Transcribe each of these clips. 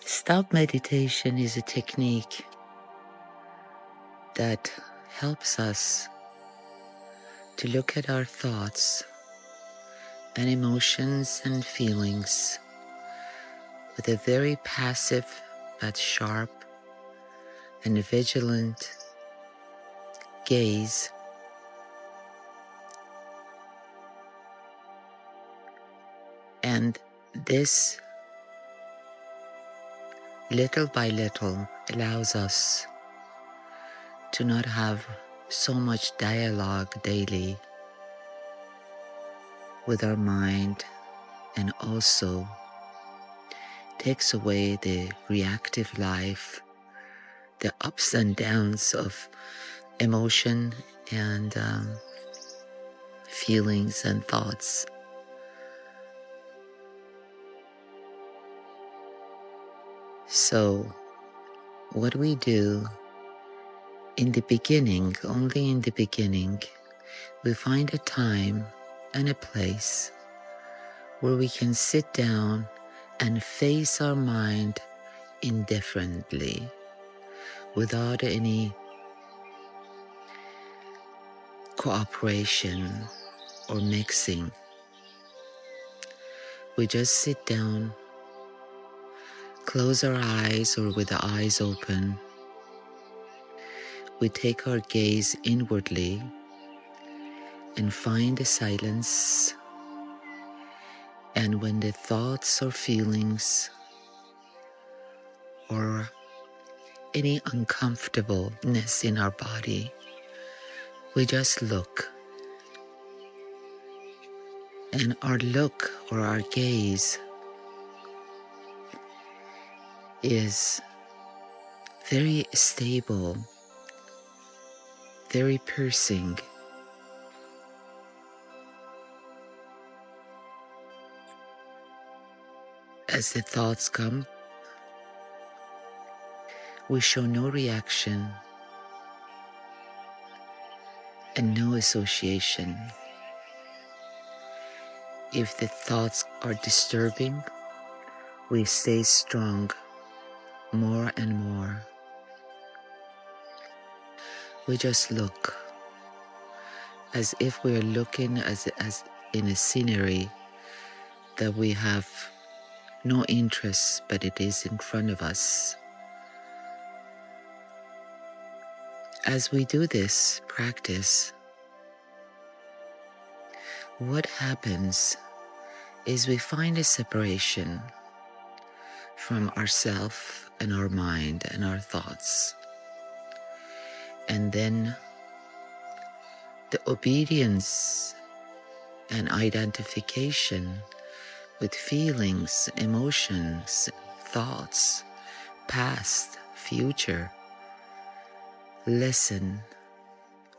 Stop meditation is a technique that helps us to look at our thoughts and emotions and feelings with a very passive but sharp and vigilant gaze. And this, little by little, allows us to not have so much dialogue daily with our mind, and also takes away the reactive life, the ups and downs of emotion and feelings and thoughts. So what we do in the beginning, only in the beginning, we find a time and a place where we can sit down and face our mind indifferently, without any cooperation or mixing. We just sit down, close our eyes or with the eyes open. We take our gaze inwardly and find the silence. And when the thoughts or feelings or any uncomfortableness in our body, we just look. And our look or our gaze is very stable, very piercing. As the thoughts come, we show no reaction and no association. If the thoughts are disturbing, we stay strong more and more. We just look as if we're looking as in a scenery that we have no interest, but it is in front of us. As we do this practice, what happens is we find a separation from ourself and our mind and our thoughts. And then the obedience and identification with feelings, emotions, thoughts, past, future, lessen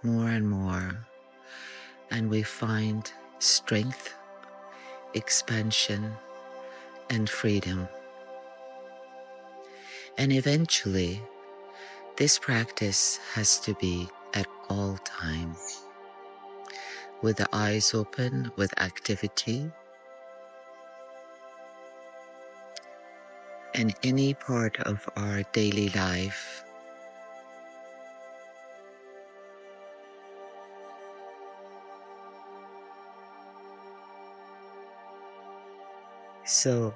more and more, and we find strength, expansion, and freedom. And eventually, this practice has to be at all times, with the eyes open, with activity, and any part of our daily life. So,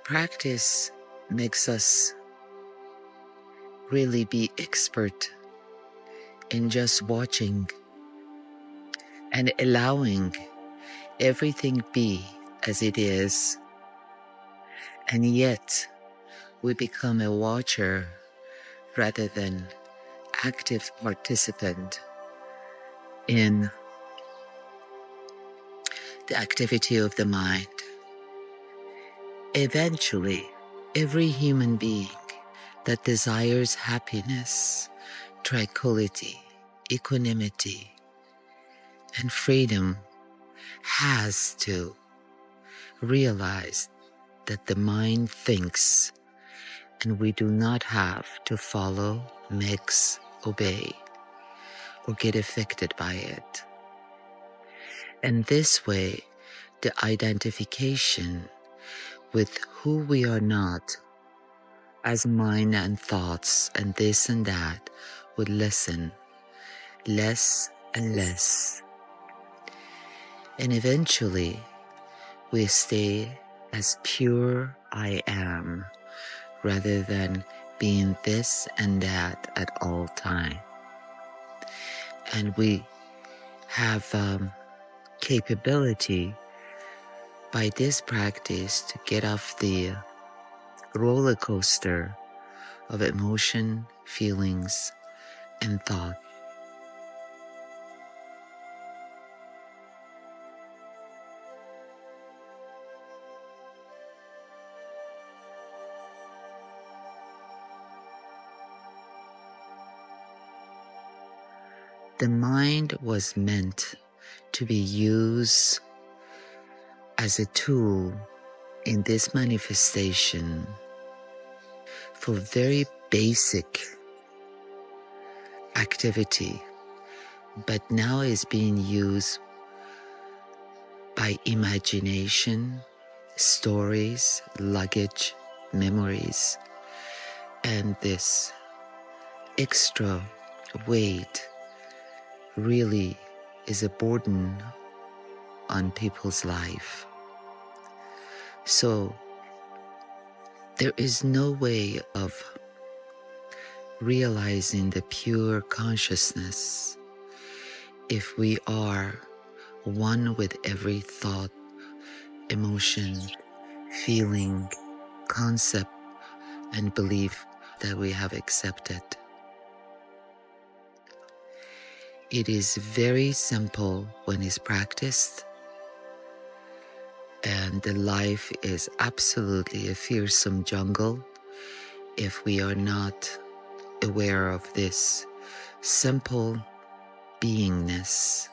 practice makes us really be expert in just watching and allowing everything be as it is. And yet we become a watcher rather than active participant in the activity of the mind. Eventually, every human being that desires happiness, tranquility, equanimity, and freedom has to realize that the mind thinks, and we do not have to follow, mix, obey, or get affected by it. And this way, the identification with who we are not, as mind and thoughts and this and that would listen less and less. And eventually we stay as pure I am rather than being this and that at all time. And we have capability by this practice to get off the roller coaster of emotion, feelings, and thought. The mind was meant to be used as a tool in this manifestation for very basic activity, but now is being used by imagination, stories, luggage, memories, and this extra weight really is a burden on people's life. So there is no way of realizing the pure consciousness if we are one with every thought, emotion, feeling, concept, and belief that we have accepted. It is very simple when it's practiced, and the life is absolutely a fearsome jungle if we are not aware of this simple beingness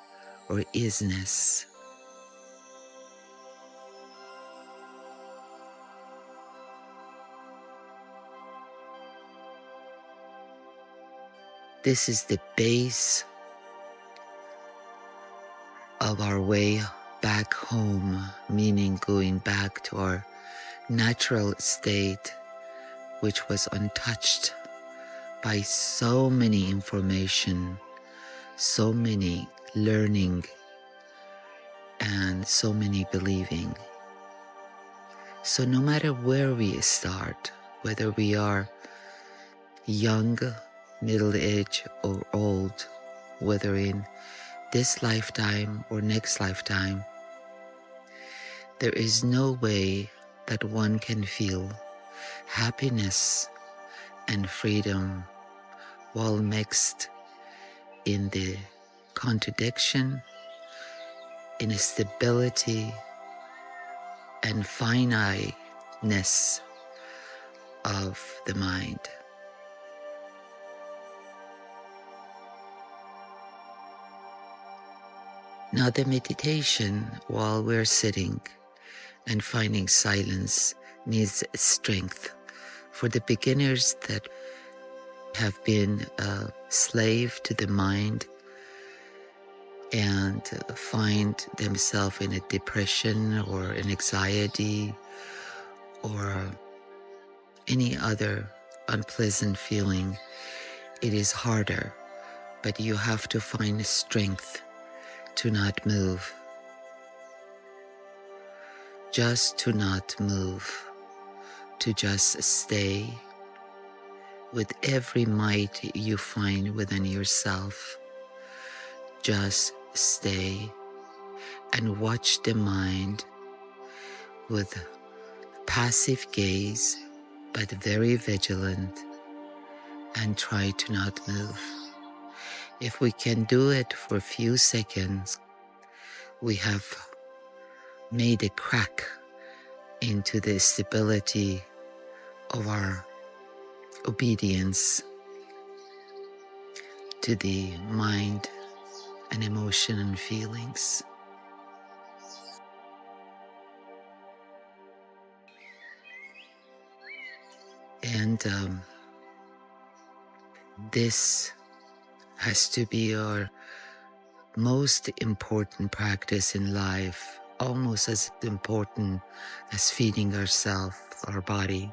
or isness. This is the base of our way back home, meaning going back to our natural state, which was untouched by so many information, so many learning, and so many believing. So no matter where we start, whether we are young, middle-aged, or old, whether in this lifetime or next lifetime, there is no way that one can feel happiness and freedom while mixed in the contradiction, instability, and finiteness of the mind. Now the meditation while we're sitting and finding silence needs strength. For the beginners that have been a slave to the mind and find themselves in a depression or an anxiety or any other unpleasant feeling, it is harder, but you have to find strength to not move, just to not move, to just stay with every might you find within yourself. Just stay and watch the mind with passive gaze, but very vigilant, and try to not move. If we can do it for a few seconds, we have made a crack into the stability of our obedience to the mind and emotion and feelings. And this has to be our most important practice in life almost as important as feeding ourselves, our body.